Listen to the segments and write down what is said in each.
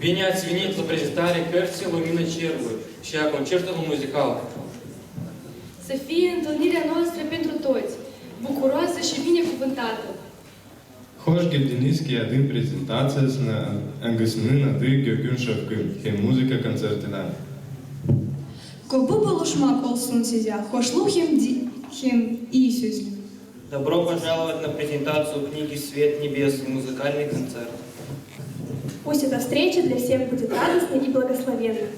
Bine ați venit la prezentare Cărții Lumina Cerului și a concertului muzical. Să fie întâlnirea noastră pentru toți, bucuroasă și binecuvântată. Хош гебдениски один презентация на ангасны на ты гёгюншевкым, хем музыка концертина. Кобы полушмак олсун сизя, хошлу хем исюз. Добро пожаловать на презентацию книги «Свет небес» и музыкальный концерт. Пусть эта встреча для всех будет радостной и благословенной.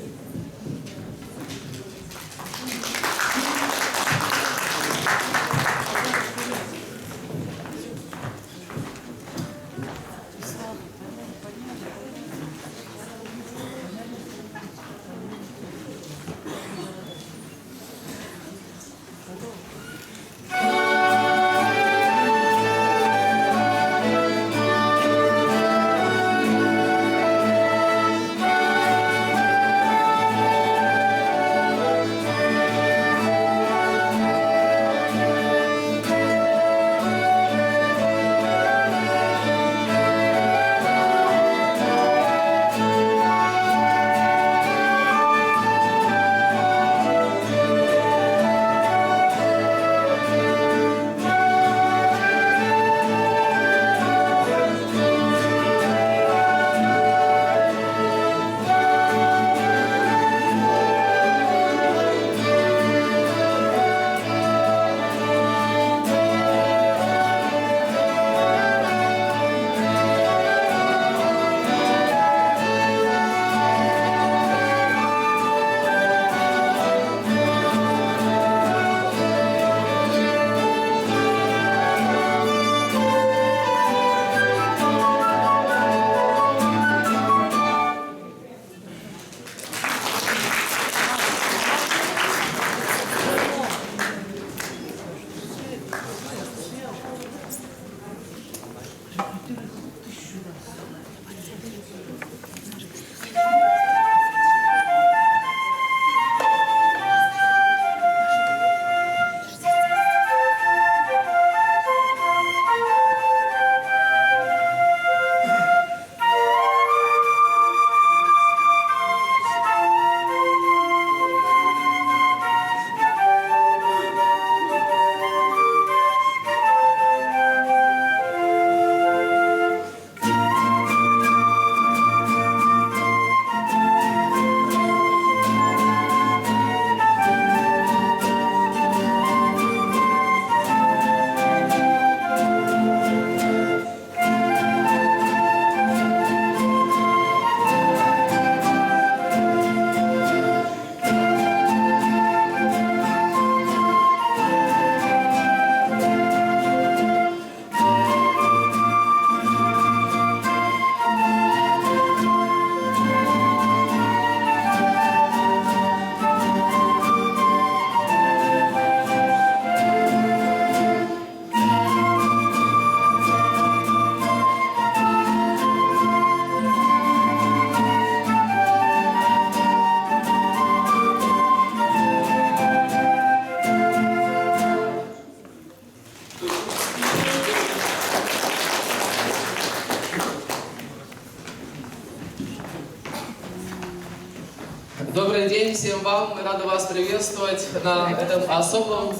Добрый день всем вам, мы рады вас приветствовать на этом особом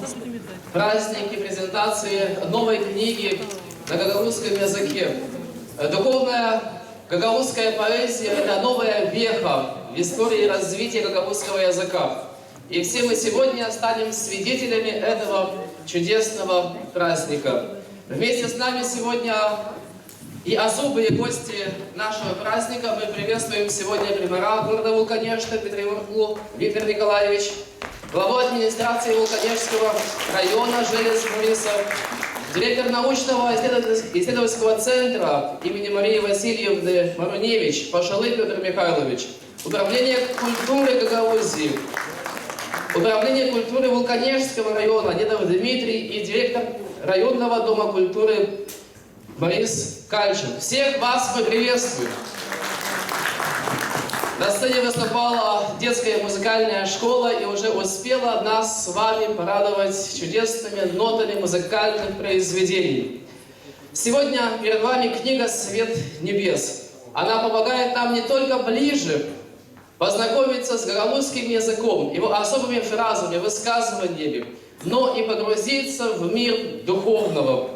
празднике презентации новой книги на гагаузском языке. Духовная гагаузская поэзия – это новая веха в истории развития гагаузского языка. И все мы сегодня станем свидетелями этого чудесного праздника. Вместе с нами сегодня и особые гости нашего праздника. Мы приветствуем сегодня примара города Вулканешта Петра Иварклу Виктор Николаевич, главу администрации Вулканешского района Желез Борисов, директор научного исследовательского центра имени Марии Васильевны Маруневич Пашалы Петр Михайлович, управление культуры Гагаузии, управление культуры Вулканешского района Дедов Дмитрий и директор районного дома культуры Борис Кальчин. Всех вас мы приветствуем. На сцене выступала детская музыкальная школа и уже успела нас с вами порадовать чудесными нотами музыкальных произведений. Сегодня перед вами книга «Свет небес». Она помогает нам не только ближе познакомиться с гагаузским языком, его особыми фразами, высказываниями, но и погрузиться в мир духовного.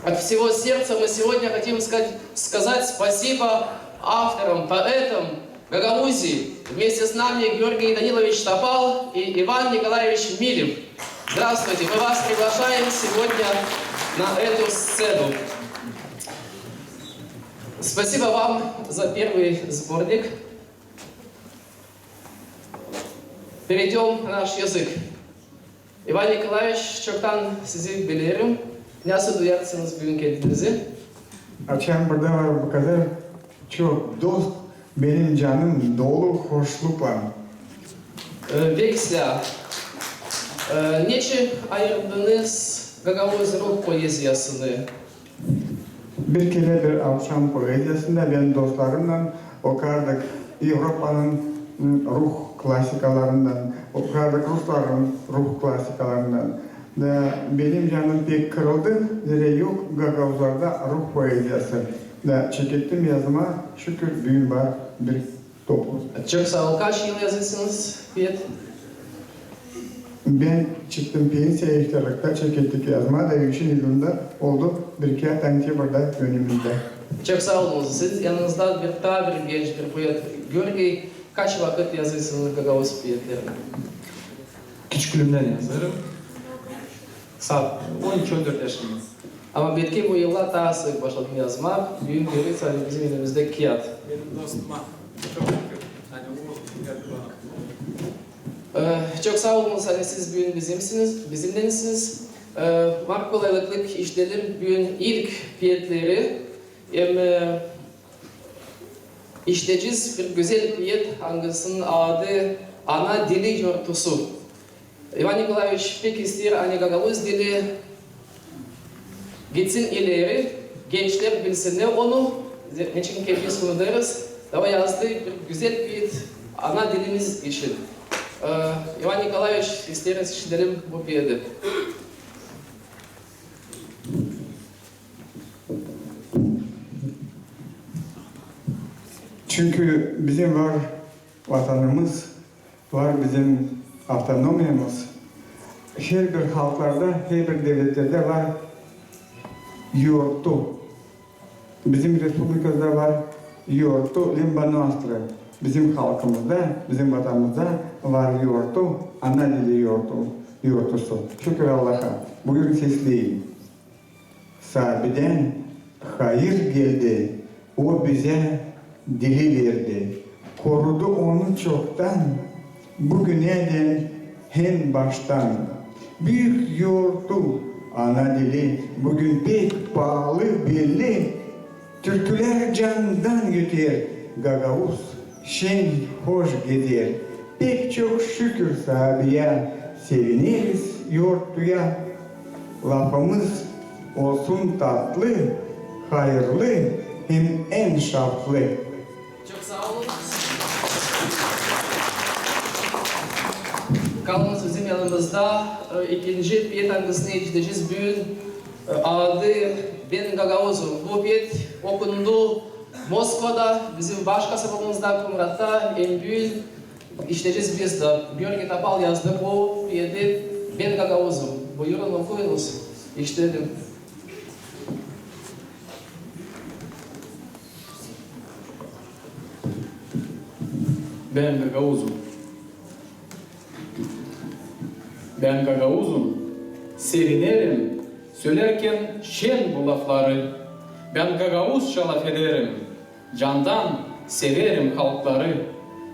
От всего сердца мы сегодня хотим сказать спасибо авторам, поэтам Гагаузии. Вместе с нами Георгий Данилович Топал и Иван Николаевич Милев. Здравствуйте, мы вас приглашаем сегодня на эту сцену. Спасибо вам за первый сборник. Перейдем на наш язык. Иван Николаевич, çoktan sizi bilirim. Nasıl duyarsınız bugün kendinizi? Akşam burada var bu kadar çok dost, benim canım dolu hoşlukla. Veksla. Niçin ayırdınız Gagavuz ruh poeziyasını? Bir kere bir akşam poeziyasında ben dostlarımla okardık Avrupa'nın ruh klasikalarından, okardık Rusların ruh klasikalarından. Benim canım pek kırıldı, zira yok Gagavuzlarda ruh poeziyası. Çekettim yazıma, şükür büyüm var bir toplum. Çok sağ ol. Kaç yıl yazıyorsunuz Fiyat? Ben çıktım pensiya iftarlıkta çekettik yazma da 3 yılında oldu. Bir iki tanesi burada önümüzde. Çok sağ olun. Siz yanınızda bir genç bir poet. Georgi, kaç vakit yazıyorsunuz Gagavuz piyetlerini? Küçüklüğümden yazarım. Saat 13-14 yaşında. Ama belki bu yıllar daha sık başladım yazmak. Büyük bir sadece bizim elimizde kağıt. Benim dostuma çok şükür. Hani o yapmak. Çok sağ olun. Hani siz bugün bizimlensiniz. Var kolaylıklık işledim. Bugün ilk piyetleri. İşleyeceğiz bir güzel piyet. Hangisinin adı Ana Dili Yortusu. Ivan Nikolaevich pek ister hani Gagavuz dili gitsin ileri, gençler bilsinler onu, niçin biz bunu deriz, ama yazdığı bir güzel bir ana dilimiz için. Ivan Nikolaevich isteriz işlerim bu piyede. Çünkü bizim var vatanımız, var bizim avtonomiyamız. Her bir halklarda, her bir devletlerde var yurtu. Bizim Respublika'da var yurtu, Limbanastırı. Bizim halkımızda, bizim vatanımızda var yurtu, ana dili yurtusu. Şükür Allah'a. Bugün sesliyim. Sahabeden hayır geldi, o bize dili verdi. Korudu onu çoktan, bugüne de en baştan. Büyük yurtu, ana dili, bugün pek pahalı belli. Türküler candan güter, Gagavuz şen hoş gider. Pek çok şükür sahabeye, seviniriz yurtuya. Lafımız olsun tatlı, hayırlı, hem en şartlı. Çok sağ olun. Kalınız bizim yanımızda ikinci piyet hangisini işleyeceğiz bugün. Adı Ben Gagavuzum. Bu piyet okundu Moskova'da, bizim başka sabahımızda Kumrat'ta en büyük işleyeceğiz biz de. Georgi Topal yazdı bu piyeti Ben Gagavuzum. Buyurun okuyunuz. İşledim. Ben Gagavuzum. Ben Gagavuzum. Sevinirim söylerken şen bu lafları. Ben Gagavuzça laf ederim. Candan severim halkları.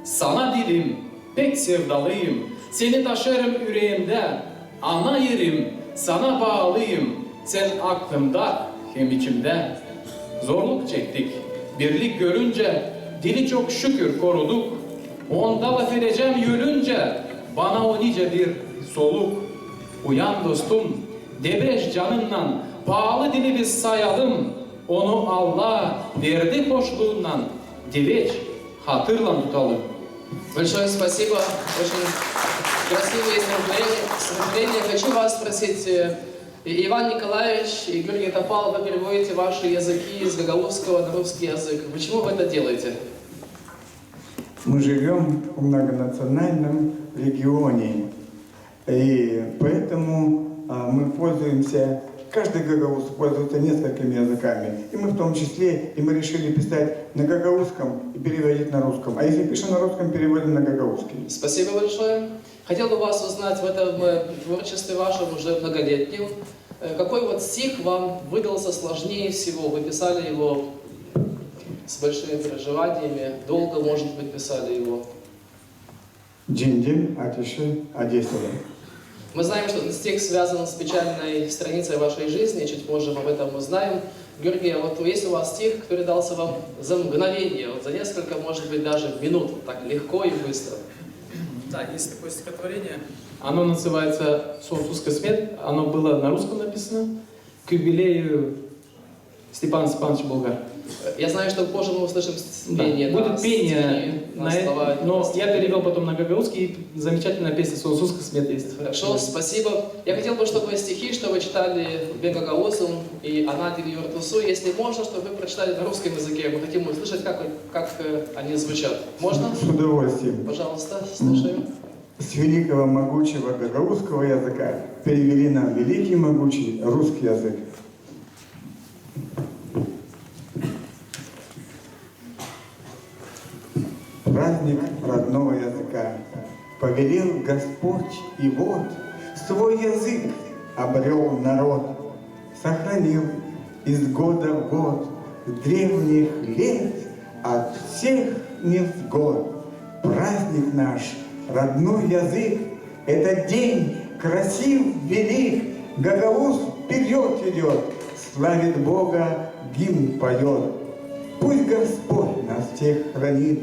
Sana dilim pek sevdalıyım. Seni taşırım yüreğimde. Ana yerim, sana bağlıyım. Sen aklımda hem içimde. Zorluk çektik. Birlik görünce dili çok şükür koruduk. Onda laf edeceğim yürünce bana o nice bir soluk. Uyan dostum, debeş canından pahalı dili biz sayalım. Onu Allah verdi hoşluğundan deveç hatırla tutalım. Большое спасибо. Очень красивые стихотворения. Хочу вас спросить, И Иван Николаевич и Георгий Топал, вы переводите ваши языки из гагаузского на русский язык. Почему вы это делаете? Мы живем в многонациональном регионе, и поэтому мы пользуемся, каждый гагауз пользуется несколькими языками. И мы в том числе, и мы решили писать на гагаузском и переводить на русском. А если пишем на русском, переводим на гагаузский. Спасибо большое. Хотел бы вас узнать в этом творчестве вашем уже многолетнем, какой вот стих вам выдался сложнее всего? Вы писали его с большими переживаниями, долго, может быть, писали его? День-день, Атиши, Одесса. Мы знаем, что этот стих связан с печальной страницей вашей жизни, чуть позже об этом узнаем. Георгий, а вот есть у вас стих, который дался вам за мгновение, вот за несколько, может быть, даже минут, так легко и быстро? Да, есть такое стихотворение. Оно называется «Соусская смерть». Оно было на русском написано к юбилею Степана Степановича Булгар. Я знаю, что позже мы услышим пение. Да, будет пение, но я перевел потом на гагаузский, и замечательная песня «Соусская смерть» есть. Хорошо, спасибо. Я хотел бы, чтобы стихи, что вы читали Бегагаузом и Анадиль Юртусу, если можно, чтобы вы прочитали на русском языке. Мы хотим услышать, как они звучат. Можно? С удовольствием. Пожалуйста, слушаем. С великого могучего гагаузского языка перевели нам великий могучий русский язык. Праздник родного языка повелел Господь, и вот свой язык обрел народ, сохранил из года в год с древних лет от всех невзгод. Праздник наш, родной язык, этот день красив, велик, гагауз вперед идет, славит Бога, гимн поет. Пусть Господь нас всех хранит,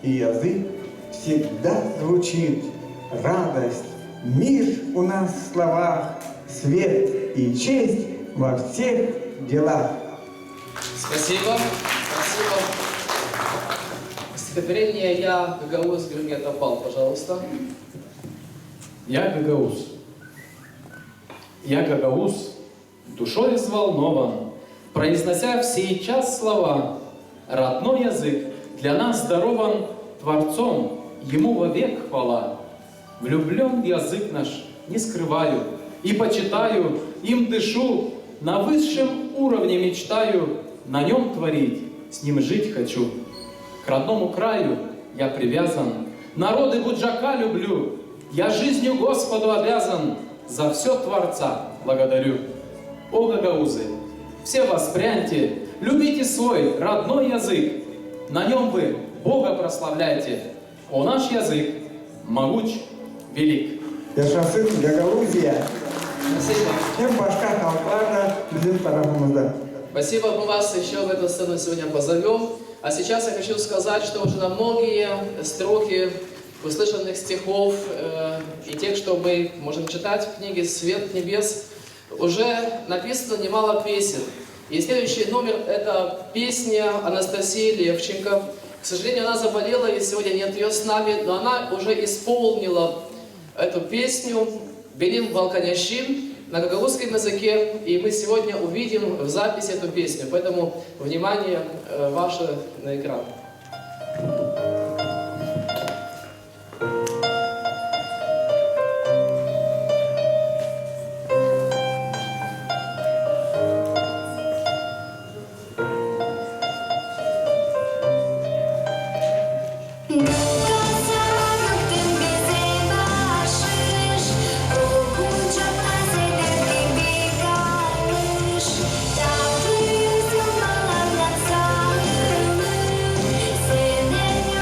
и язык всегда звучит. Радость, мир у нас в словах, свет и честь во всех делах. Спасибо. Спасибо. Стихотворение «Я гагауз» Георгий Топал, пожалуйста. Я гагауз. Я гагауз, душой взволнован, произнося сейчас слова. Родной язык для нас дарован Творцом, ему вовек хвала. Влюблен в язык наш, не скрываю, и почитаю, им дышу, на высшем уровне мечтаю, на нем творить, с ним жить хочу. К родному краю я привязан, народы Буджака люблю, я жизнью Господу обязан, за все Творца благодарю. О, гагаузы, все воспряньте, любите свой родной язык, на нем вы Бога прославляйте. О, наш язык могуч, велик. Yaşasın Гагаузия. Спасибо. Hem başka halklarla bizim tarafımızda. Спасибо, мы вас еще в эту сцену сегодня позовем. А сейчас я хочу сказать, что уже на многие строки услышанных стихов и тех, что мы можем читать в книге «Свет небес», уже написано немало песен. И следующий номер – это песня Анастасии Левченко. К сожалению, она заболела, и сегодня нет ее с нами, но она уже исполнила эту песню «Белим Балканящин» на гагаузском языке, и мы сегодня увидим в записи эту песню. Поэтому, внимание ваше на экран. Сыны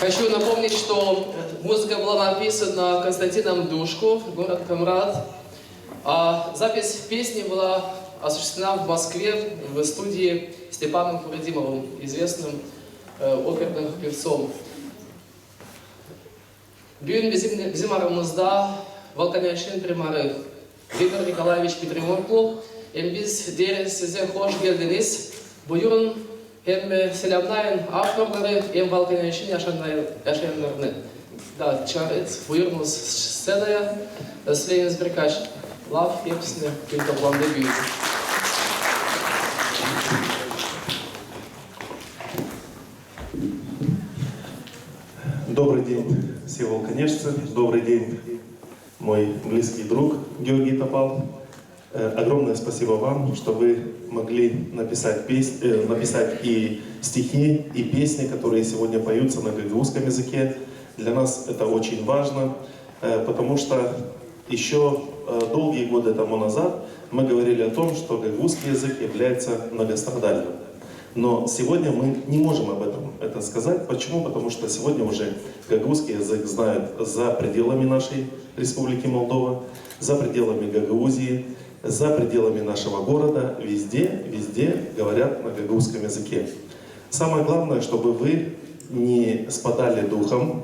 Хочу напомнить, что музыка была написана Константином Душко, город Камрад. А запись песни была осуществлена в Москве в студии Степаном Курдимовым, известным оперным певцом. Bugün bizim aramızda Volkanyaş'ın primarı Viktor Nikolaevich Petrimorklu. Biz deriz size hoş geldiniz. Buyurun hem selamlayın avtorları hem Volkanyaş'ın yaşayanlarını. Da çağırız, buyurunuz scenaya. Следует приказ. Лав песни только план дебют. Добрый день, все волконежцы. Добрый день, мой близкий друг Георгий Топал. Огромное спасибо вам, что вы могли написать и стихи, и песни, которые сегодня поются на гагаузском языке. Для нас это очень важно, потому что еще долгие годы тому назад мы говорили о том, что гагаузский язык является многострадальным. Но сегодня мы не можем об этом сказать. Почему? Потому что сегодня уже гагаузский язык знают за пределами нашей Республики Молдова, за пределами Гагаузии, за пределами нашего города. Везде говорят на гагаузском языке. Самое главное, чтобы вы не спадали духом,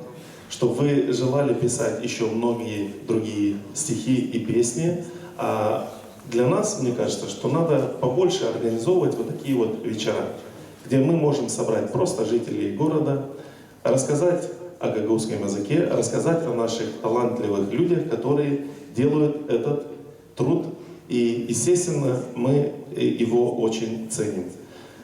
чтобы вы желали писать еще многие другие стихи и песни. А для нас, мне кажется, что надо побольше организовывать вот такие вот вечера, где мы можем собрать просто жителей города, рассказать о гагаузском языке, рассказать о наших талантливых людях, которые делают этот труд. И, естественно, мы его очень ценим.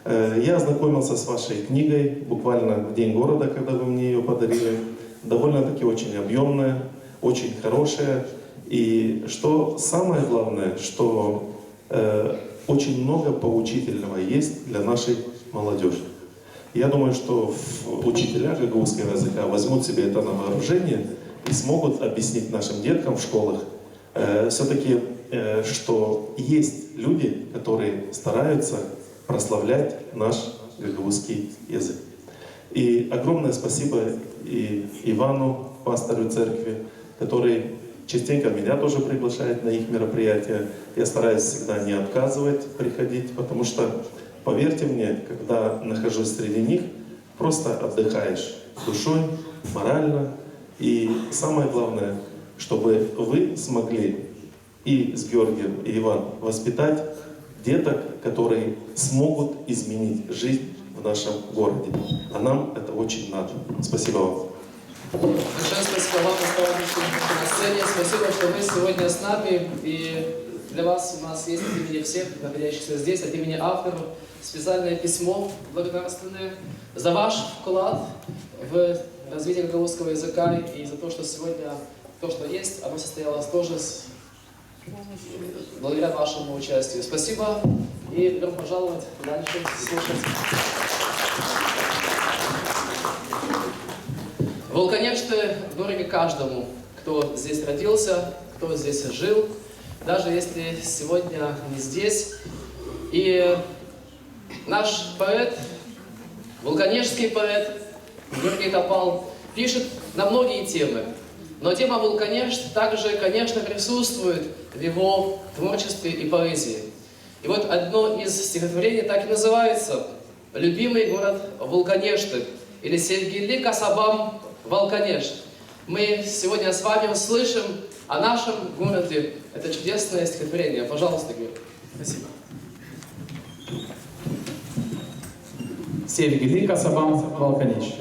Я ознакомился с вашей книгой буквально в день города, когда вы мне ее подарили. Довольно-таки очень объемная, очень хорошая. И что самое главное, что очень много поучительного есть для нашей молодежи. Я думаю, что учителя гагаузского языка возьмут себе это на вооружение и смогут объяснить нашим деткам в школах все-таки, что есть люди, которые стараются прославлять наш гагаузский язык. И огромное спасибо и Ивану, пастору церкви, который частенько меня тоже приглашает на их мероприятия. Я стараюсь всегда не отказывать приходить, потому что, поверьте мне, когда нахожусь среди них, просто отдыхаешь душой, морально. И самое главное, чтобы вы смогли и с Георгием, и Иван воспитать деток, которые смогут изменить жизнь в нашем городе. А нам это очень надо. Спасибо вам. Большое спасибо вам, на сцене. Спасибо, что вы сегодня с нами. И для вас у нас есть от имени всех находящихся здесь, от имени авторов, специальное письмо благодарственное за ваш вклад в развитие гагаузского языка и за то, что сегодня то, что есть, оно состоялось тоже благодаря вашему участию. Спасибо и добро пожаловать дальше слушать. Волконежцы дороги каждому, кто здесь родился, кто здесь жил, даже если сегодня не здесь. И наш поэт, волконежский поэт Георгий Топал пишет на многие темы. Но тема Волконеж также, конечно, присутствует в его творчестве и поэзии. И вот одно из стихотворений так и называется «Любимый город Волконежты» или «Севгили Касабам Волконеж». Мы сегодня с вами услышим о нашем городе. Это чудесное стихотворение. Пожалуйста, Георгий. Спасибо. Sevgili kasabam Volkaneş.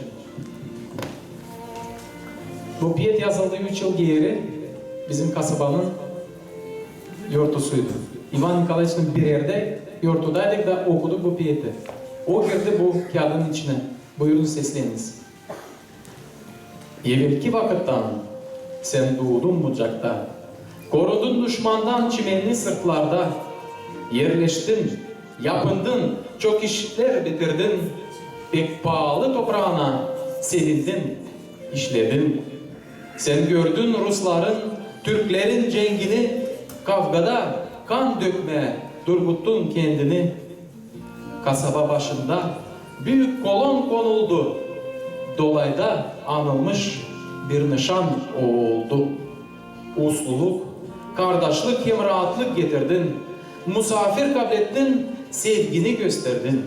Bu piyet yazıldığı 3 yıl geri bizim kasabanın yortusuydu. İvan Nikolaevич'in bir yerde yortudaydık da okuduk bu piyeti. O girdi bu kağıdın içine. Buyurun sesleniniz. Evvelki vakittan sen doğdun bucakta. Korudun düşmandan çimenli sırtlarda. Yerleştin, yapındın, çok işler bitirdin. Pek pahalı toprağına sevindin, işledin. Sen gördün Rusların, Türklerin cengini, kavgada kan dökme, durguttun kendini. Kasaba başında büyük kolon konuldu. Долайда анылмыш bir nişan oldu. Usluluk, kardeşlik hem rahatlık getirdin. Musafir kabul ettin, sevgini gösterdin.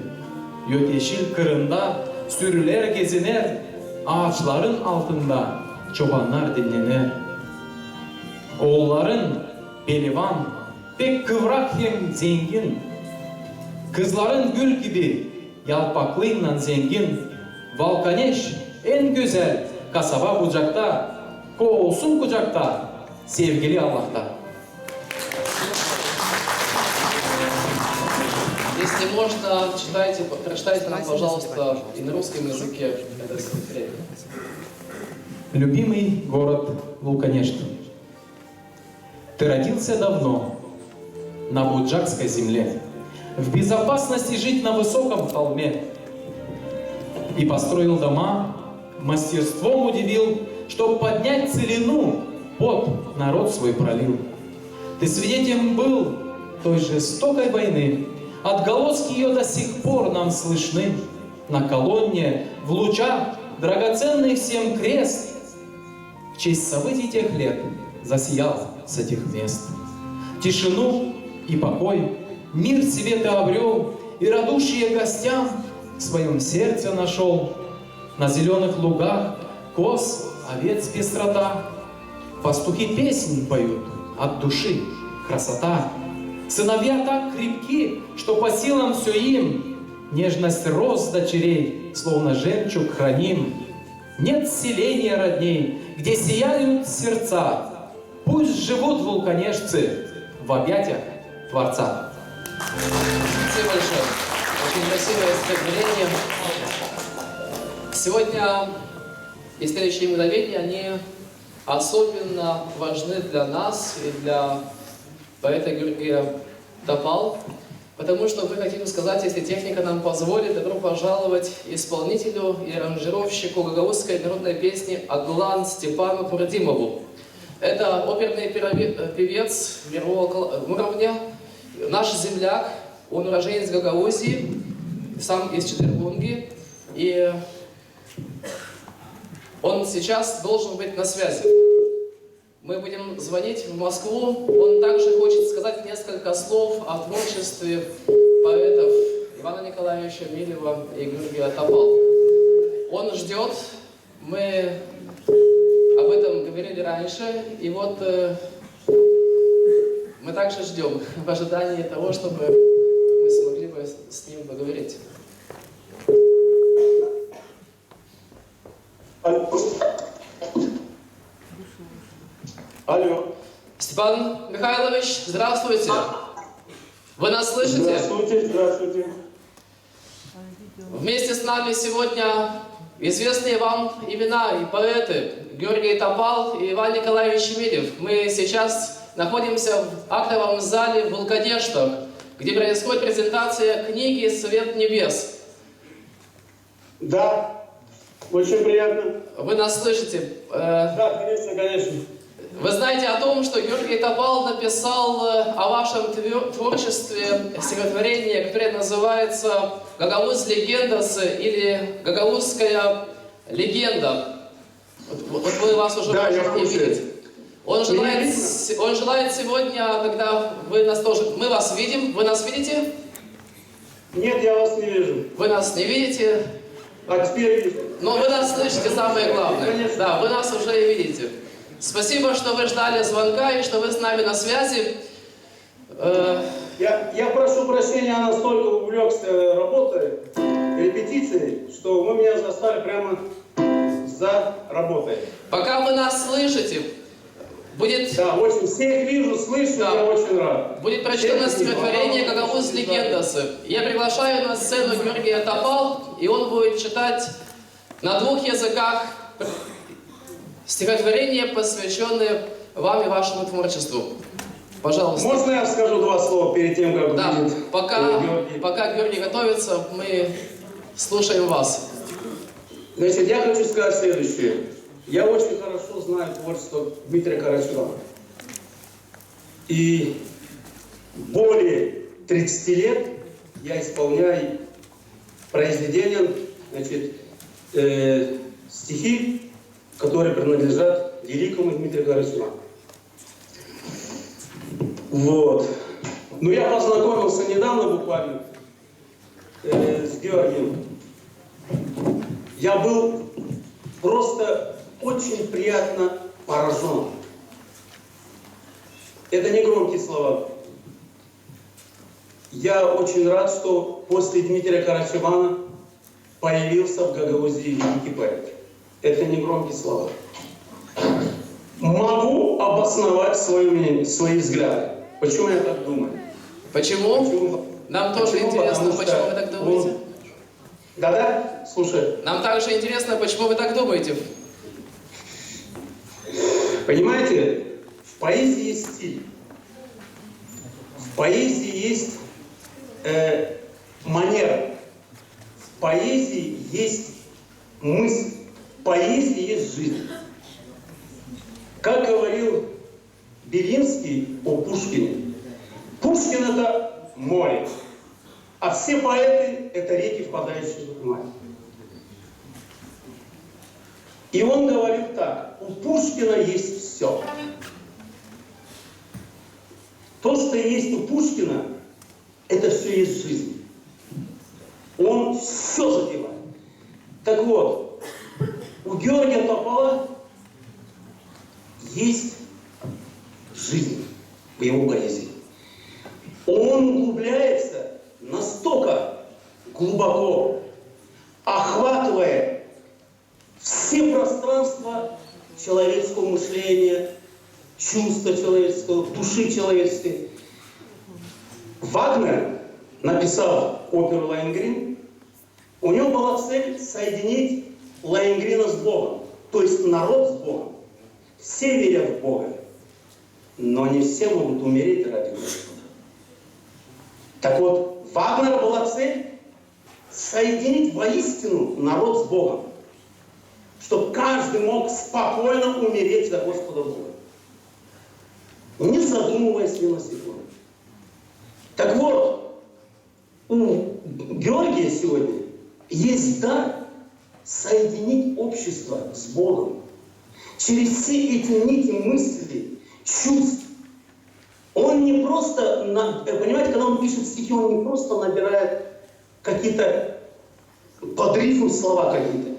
Yöteşil kırında sürüler geziner, ağaçların altında çobanlar dinlenir. Oğulların pehlivan, pek kıvrak hem zengin. Kızların gül gibi yalpaklığıyla zengin. Valkaneş en güzel kasaba bucakta, kovulsun kucakta, sevgili Allah'ta. Если можно, прочитайте нам, пожалуйста, и на русском языке это стихотворение. Любимый город Вулканешт, ты родился давно на Буджакской земле, в безопасности жить на высоком холме, и построил дома, мастерством удивил, чтоб поднять целину, пот народ свой пролил. Ты свидетелем был той жестокой войны, отголоски ее до сих пор нам слышны. На колонне, в лучах, драгоценный всем крест, в честь событий тех лет засиял с этих мест. Тишину и покой, мир себе ты обрел, и радушие гостям в своем сердце нашел. На зеленых лугах коз, овец пестрота, пастухи песнь поют от души, красота. Сыновья так крепки, что по силам все им, нежность роз дочерей, словно жемчуг храним. Нет селения родней, где сияют сердца. Пусть живут вулканешцы в объятиях Творца. Спасибо большое. Очень красивое стихотворение. Сегодня и следующие мгновения, они особенно важны для нас и для поэта Георгия Топал, потому что мы хотим сказать, если техника нам позволит, добро пожаловать исполнителю и аранжировщику гагаузской народной песни Аглан Степану Курдимову. Это оперный певец мирового уровня, наш земляк, он уроженец Гагаузии, сам из Четвергунги, и он сейчас должен быть на связи. Мы будем звонить в Москву. Он также хочет сказать несколько слов о творчестве поэтов Ивана Николаевича Милева и Георгия Топал. Он ждет. Мы об этом говорили раньше. И вот мы также ждем в ожидании того, чтобы мы смогли бы с ним поговорить. Алло. Степан Михайлович, здравствуйте. Вы нас слышите? Здравствуйте, здравствуйте. Вместе с нами сегодня известные вам имена и поэты Георгий Топал и Иван Николаевич Милев. Мы сейчас находимся в актовом зале в Вулканештах, где происходит презентация книги «Свет небес». Да, очень приятно. Вы нас слышите? Да, конечно, конечно. Вы знаете о том, что Георгий Топал написал о вашем творчестве стихотворение, которое называется «Гагауз легендас» или «Гагаузская легенда». Вот вас уже можете не видеть. Он желает сегодня, когда вы нас тоже... Мы вас видим. Вы нас видите? Нет, я вас не вижу. Вы нас не видите? А теперь вижу. Но вы нас слышите, самое главное. Конечно. Да, вы нас уже и видите. Спасибо, что вы ждали звонка и что вы с нами на связи. Я прошу прощения, я настолько увлекся работой, репетицией, что вы меня застали прямо за работой. Пока вы нас слышите, будет... Да, очень. Всех вижу, слышу, да. Я очень рад. Будет прочитано стихотворение «Гагауз легендас». Я приглашаю на сцену Георгия Топал, и он будет читать на 2 языках стихотворение, посвященное вам и вашему творчеству. Пожалуйста. Можно я скажу 2 слова перед тем, как да, будет пока Георгий готовится, мы слушаем вас. Значит, я хочу сказать следующее. Я очень хорошо знаю творчество Дмитрия Карачева. И более 30 лет я исполняю произведения, значит, стихи, которые принадлежат великому Дмитрию Горячеву. Вот. Ну, я познакомился недавно буквально с Георгием. Я был просто очень приятно поражен. Это не громкие слова. Я очень рад, что после Дмитрия Карачевана появился в Гагаузии великий поэт. Это не громкие слова. Могу обосновать свое мнение, свои взгляды. Почему я так думаю? Почему? Нам тоже интересно, почему вы так думаете. Да-да, слушай. Нам также интересно, почему вы так думаете. Понимаете, в поэзии есть стиль. В поэзии есть манера. В поэзии есть мысль. В поэзии есть жизнь. Как говорил Белинский о Пушкине, Пушкин — это море, а все поэты — это реки, впадающие в море. И он говорит так: у Пушкина есть все. То, что есть у Пушкина, это все есть жизнь. Он все запивает. Так вот, у Георгия Топала есть жизнь в его поэзии. Он углубляется настолько глубоко, охватывая все пространства человеческого мышления, чувства человеческого, души человеческой. Вагнер, написав оперу «Лоенгрин», у него была цель соединить Лоенгрина с Богом, то есть народ с Богом. Все верят в Бога, но не все могут умереть ради Господа. Так вот, Вагнера была цель соединить воистину народ с Богом, чтобы каждый мог спокойно умереть за Господа Бога, не задумываясь ни на секунду. Так вот, у Георгия сегодня есть дар соединить общество с Богом. Через все эти нити мыслей, чувств. Он не просто, понимаете, когда он пишет стихи, он не просто набирает какие-то под рифм слова какие-то.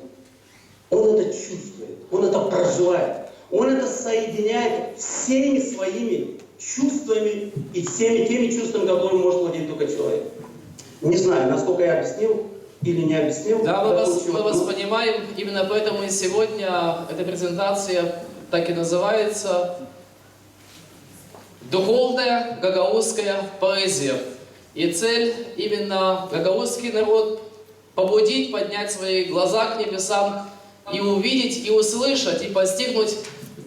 Он это чувствует, он это проживает, он это соединяет всеми своими чувствами и всеми теми чувствами, которые может владеть только человек. Не знаю, насколько я объяснил или не объяснил. Да, мы вас понимаем, именно поэтому и сегодня эта презентация так и называется «Духовная гагаузская поэзия». И цель именно гагаузский народ побудить, поднять свои глаза к небесам и увидеть, и услышать, и постигнуть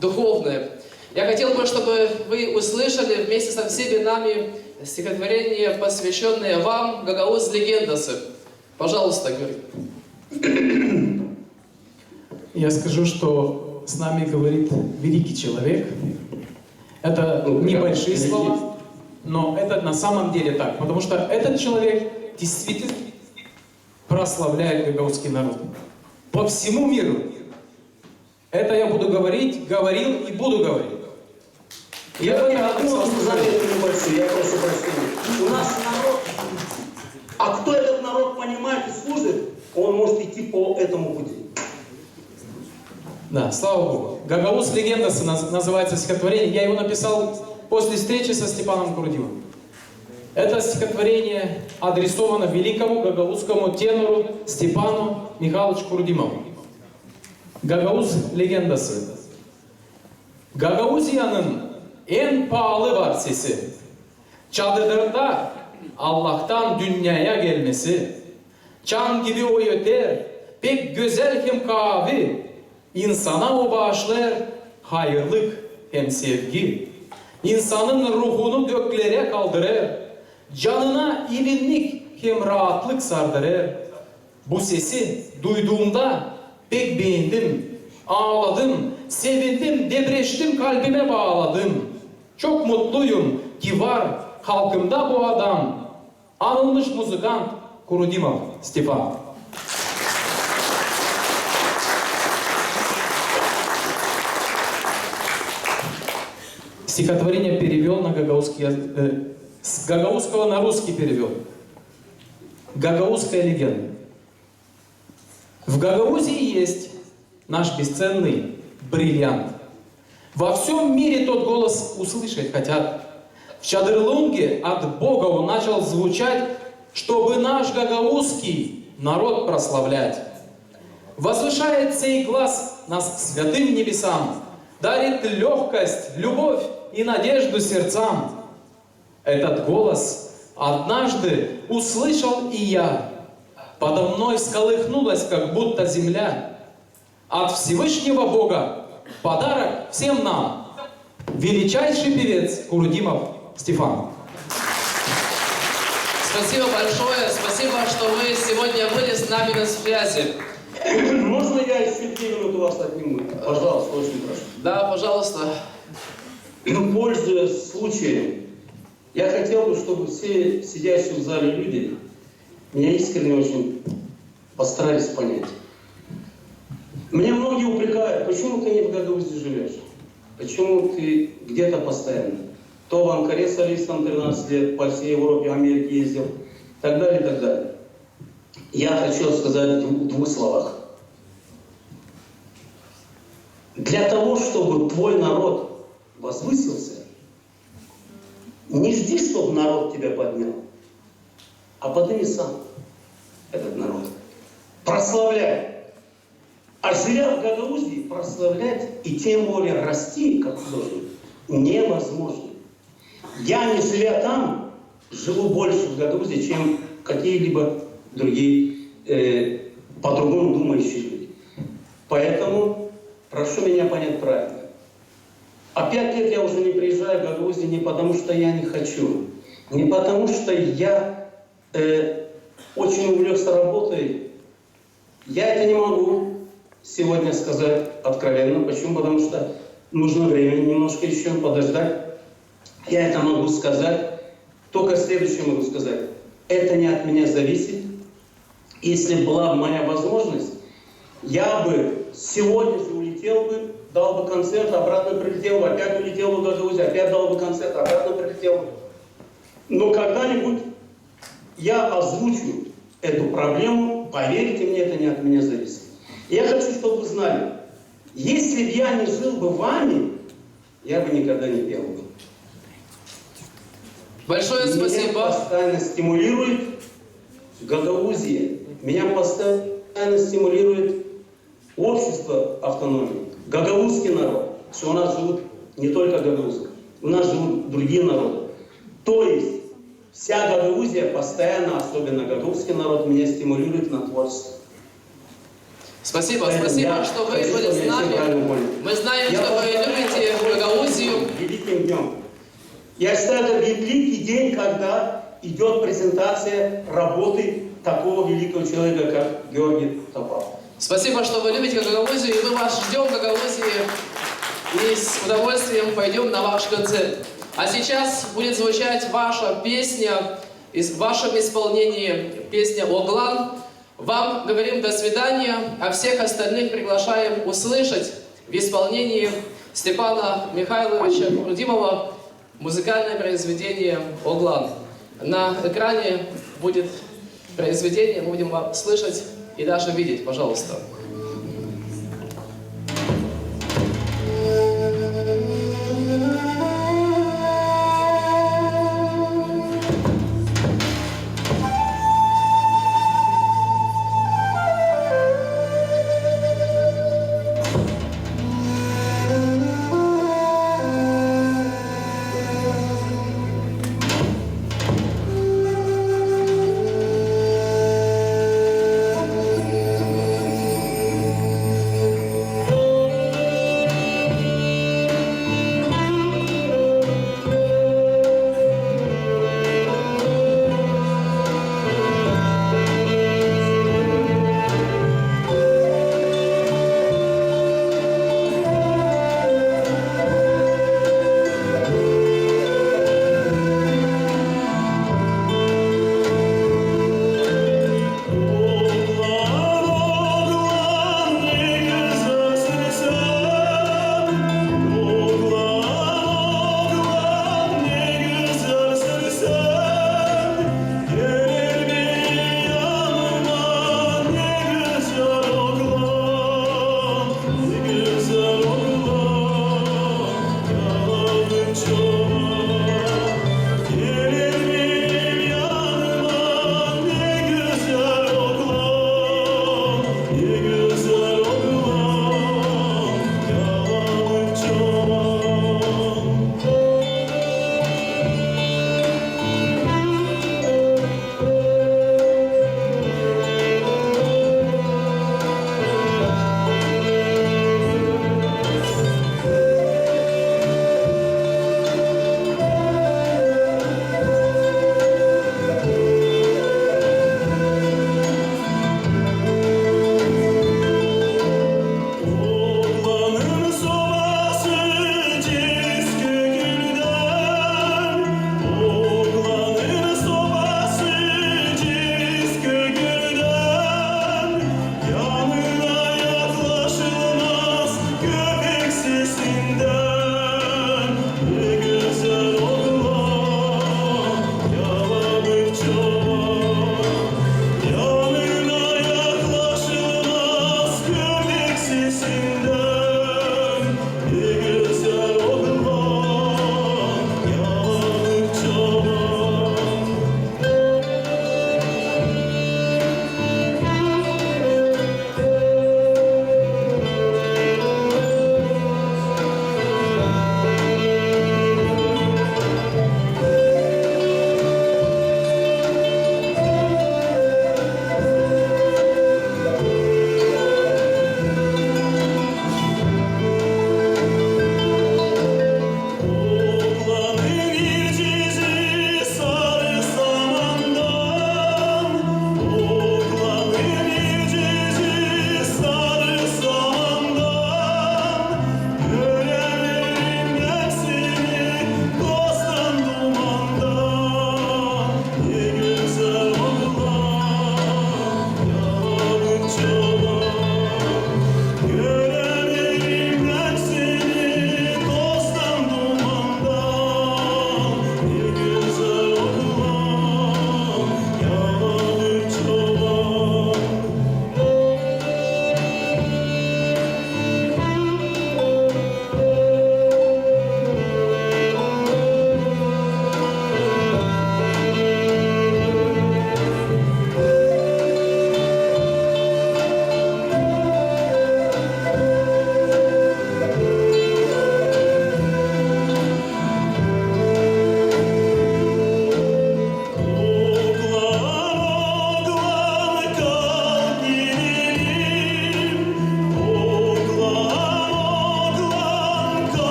духовное. Я хотел бы, чтобы вы услышали вместе со всеми нами стихотворение, посвященное вам, Гагаус Легендасы. Пожалуйста, Георгий. Я скажу, что с нами говорит великий человек. Это небольшие слова, но это на самом деле так, потому что этот человек действительно прославляет гагаузский народ по всему миру. Это я буду говорить, говорил и буду говорить. Я прошу прощения. У нас народ, а кто этот народ понимает и служит, он может идти по этому пути. Да, слава Богу. «Гагаус Легендасы» называется стихотворение. Я его написал после встречи со Степаном Курдимовым. Это стихотворение адресовано великому гагаузскому тенору Степану Михайловичу Курдимову. «Гагаус Легендасы». Гагаузияның en pahalı var sesi. Çadırda Allah'tan dünyaya gelmesi. Çan gibi o öter, pek güzel hem kavi. İnsana o bağışlar hayırlık hem sevgi. İnsanın ruhunu göklere kaldırır. Canına ilinlik hem rahatlık sardırır. Bu sesi duyduğumda pek beğendim. Ağladım, sevindim, depreştim, kalbime bağladım. Çok mutluyum ki var halkımda bu adam. Anılmış muzikant Kurudimov Stefan. Стихотворение перевел на гагаузский с гагаузского на русский перевел. Гагаузская легенда. В Гагаузии есть наш бесценный бриллиант. Во всем мире тот голос услышать хотят. В Чадырлунге от Бога он начал звучать, чтобы наш гагаузский народ прославлять. Возвышает сей глаз нас к святым небесам, дарит легкость, любовь и надежду сердцам. Этот голос однажды услышал и я. Подо мной всколыхнулась, как будто земля. От Всевышнего Бога подарок всем нам. Величайший певец Курдимов Стефан. Спасибо большое, спасибо, что вы сегодня были с нами на связи. Можно я еще 2 минуты у вас отниму? Пожалуйста, очень прошу. Да, пожалуйста. Пользуясь случаем, я хотел бы, чтобы все сидящие в зале люди меня искренне очень постарались понять. Мне многие упрекают, почему ты не в Гагаузии живешь? Почему ты где-то постоянно? То в Анкаре с Алисом 13 лет, по всей Европе, Америке ездил, и так далее, и так далее. Я хочу сказать в 2 словах. Для того, чтобы твой народ возвысился, не жди, чтобы народ тебя поднял, а подними сам этот народ. Прославляй. А живя в Гагаузии, прославлять и тем более расти, как художник, невозможно. Я, не живя там, живу больше в Гагаузии, чем какие-либо другие по-другому думающие люди. Поэтому прошу меня понять правильно. А 5 лет я уже не приезжаю в Гагаузию не потому, что я не хочу, не потому, что я очень увлекся работой. Я это не могу сегодня сказать откровенно. Почему? Потому что нужно время немножко еще подождать. Я это могу сказать. Только следующее могу сказать. Это не от меня зависит. Если была бы моя возможность, я бы сегодня же улетел бы, дал бы концерт, обратно прилетел бы, опять улетел бы в Гагаузию, опять дал бы концерт, обратно прилетел бы. Но когда-нибудь я озвучу эту проблему, поверьте мне, это не от меня зависит. Я хочу, чтобы вы знали, если бы я не жил бы вами, я бы никогда не пел бы. Большое спасибо. Меня постоянно стимулирует Гагаузия. Меня постоянно стимулирует общество автономии. Гагаузский народ. Что у нас живут не только гагаузы, у нас живут другие народы. То есть вся Гагаузия постоянно, особенно гагаузский народ, меня стимулирует на творчество. Спасибо, спасибо, что вы были с нами. Мы знаем, что вы любите Гагаузию. Великим днем. Я считаю, это великий день, когда идет презентация работы такого великого человека, как Георгий Топал. Спасибо, что вы любите Гагаузию, и мы вас ждем в Гагаузии. И с удовольствием пойдем на ваш концерт. А сейчас будет звучать ваша песня, в вашем исполнении песня «Оглан». Вам говорим до свидания, а всех остальных приглашаем услышать в исполнении Степана Михайловича Курдимова музыкальное произведение «Оглан». На экране будет произведение, мы будем вам слышать и даже видеть, пожалуйста.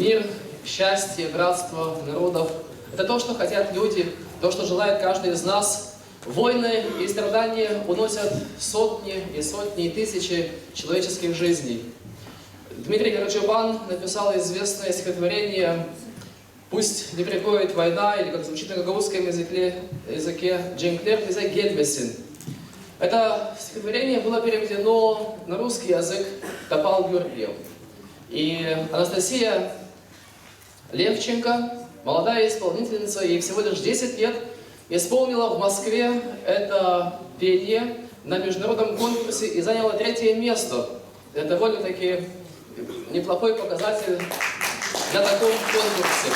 Мир, счастье, братство народов – это то, что хотят люди, то, что желает каждый из нас. Войны и страдания уносят сотни и сотни и тысячи человеческих жизней. Дмитрий Карачубан написал известное стихотворение «Пусть не приходит война», или как звучит на гагаузском языке «Дженклер лизе гедвесин». Это стихотворение было переведено на русский язык Топал Георгиев. И Анастасия Левченко, молодая исполнительница, ей всего лишь 10 лет, исполнила в Москве это пение на международном конкурсе и заняла 3-е место. Это довольно-таки неплохой показатель для такого конкурса.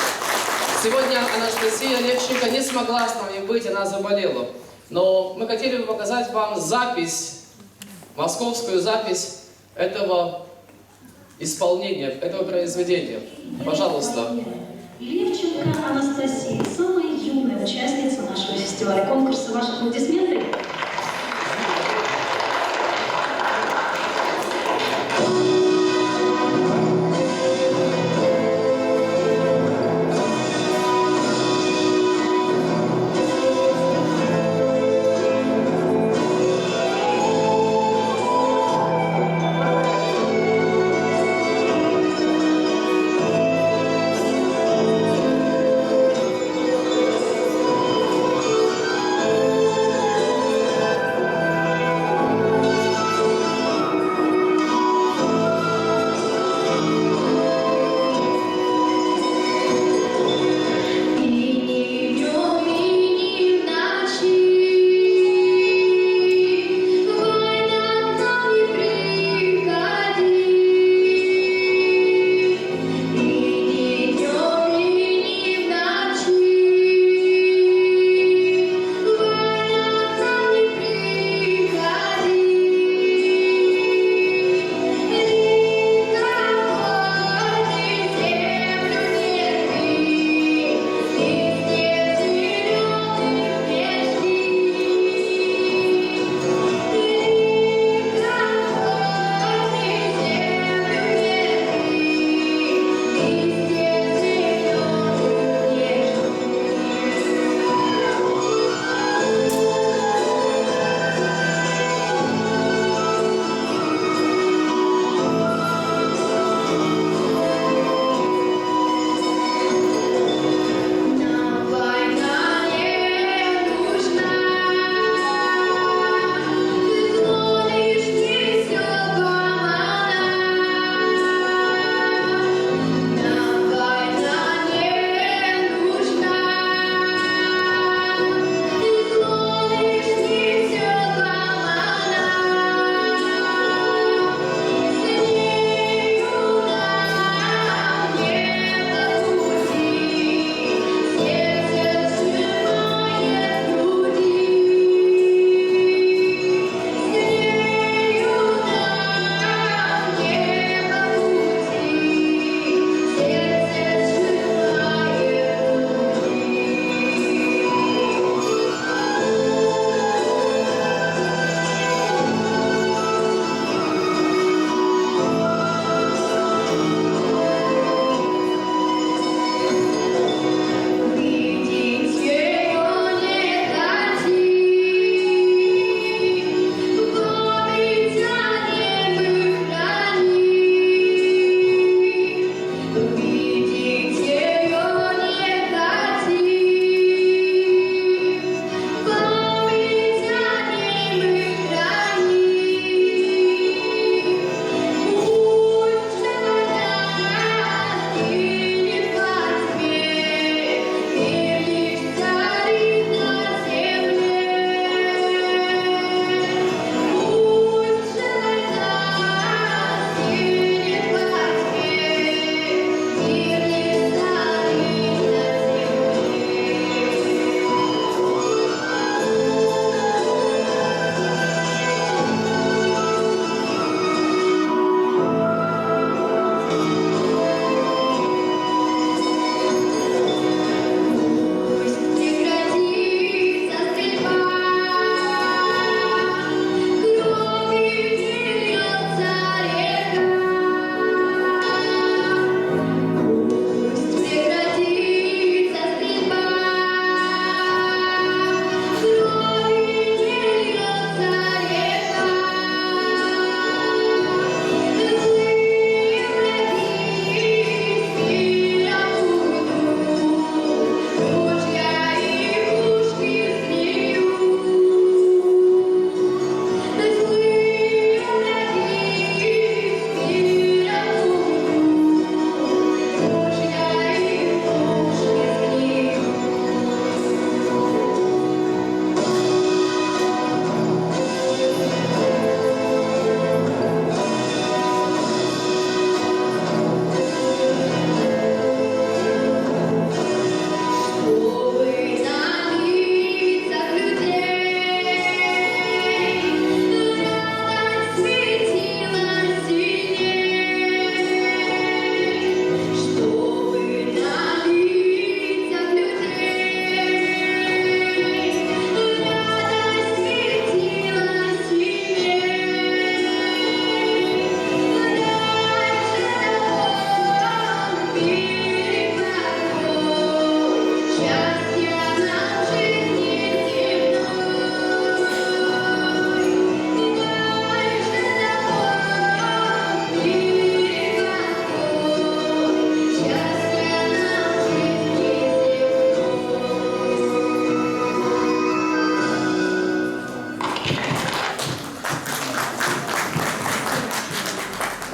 Сегодня Анастасия Левченко не смогла с нами быть, она заболела. Но мы хотели бы показать вам запись, московскую запись этого исполнения, этого произведения. Пожалуйста. Левченко Анастасия, самая юная участница нашего фестиваля конкурса. Ваши аплодисменты.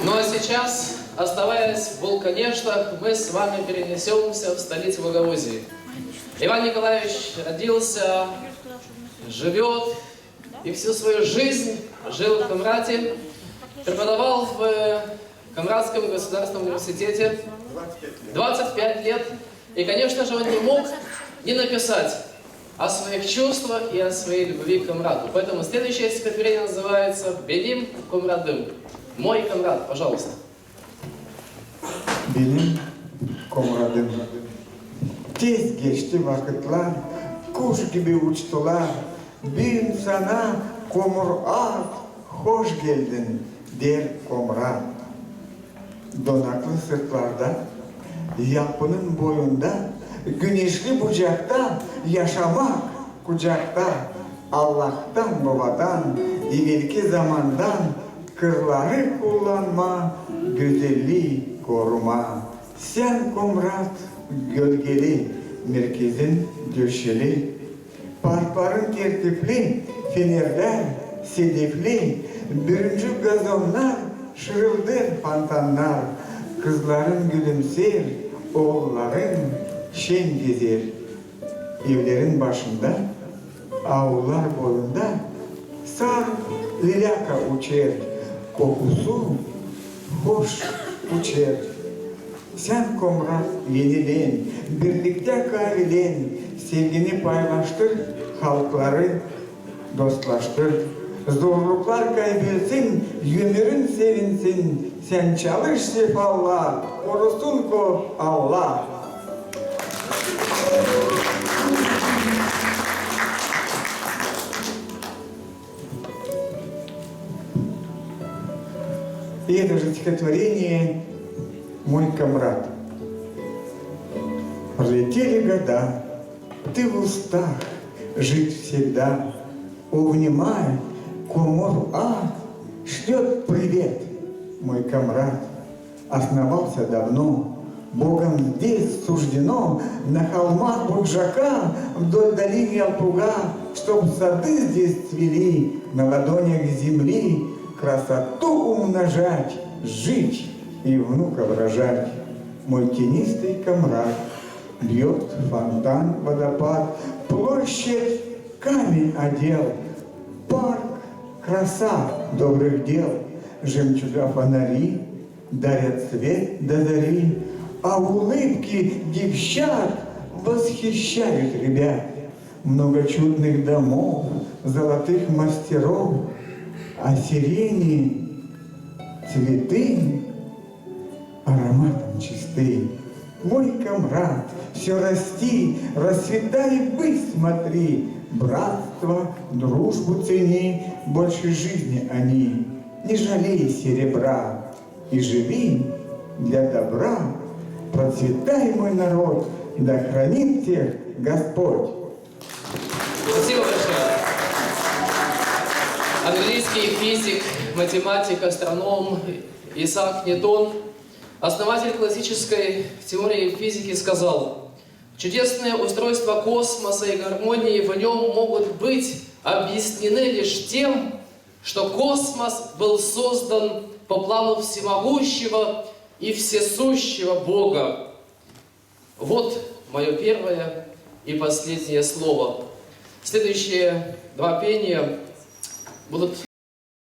Ну а сейчас, оставаясь в Вулканештах, мы с вами перенесемся в столицу Гагаузии. Иван Николаевич родился, живет и всю свою жизнь жил в Камрате, преподавал в Камратском государственном университете 25 лет. И, конечно же, он не мог не написать о своих чувствах и о своей любви к Камрату. Поэтому следующее стихотворение называется «Белим Комрадым». Мой Камрат, пожалуйста. Белим Комрадым. Tez geçti vakitler, kuş gibi uçtular. Bir sana komrat, hoş geldin der komrat. Donaklı sırtlarda, yapının boyunda, güneşli bucakta, yaşamak kucakta. Allah'tan babadan, ileriki zamandan, kırları kullanma, güzelliği koruma. Sen komrat, gölgeli, merkezin döşeli, parkların tertipli, fenerler, sedefli, bürüncü gazonlar, şırıldır fontanlar, kızların gülümser, oğulların şen gezer. Evlerin başında, avlular boyunda, sar lilaka uçer, kokusu hoş uçer. Sen komrat yenilen, birlikte kavlen, sevgini paylaştır, halkları dostlaştır. Zorluklar kaybetsin, ömrün sevinsin, sen çalış sefalar, korusun ko Allah. И это же стихотворение «Мой комрад». Пролетели года, ты в устах жить всегда. О, внимай, Комор шлет привет, мой комрад. Основался давно, Богом здесь суждено, на холмах Буджака, вдоль долины Алтуга, чтоб сады здесь цвели, на ладонях земли, красоту умножать, жить и внуков рожать. Мой тенистый комрад, бьет фонтан, водопад, площадь камень одел, парк, краса добрых дел, жемчуга фонари дарят свет до зари, а улыбки девчат восхищают ребят. Много чудных домов, золотых мастеров, а сирени цветы ароматом чисты. Мой комрад, все расти, расцветай ввысь смотри, братство, дружбу цени, больше жизни они. Не жалей серебра и живи для добра. Процветай, мой народ, да хранит тех Господь. Спасибо большое. Английский физик, математик, астроном Исаак Ньютон, основатель классической теории физики, сказал: чудесное устройство космоса и гармонии в нем могут быть объяснены лишь тем, что космос был создан по плану всемогущего и всесущего Бога. Вот мое первое и последнее слово. Следующие два пения будут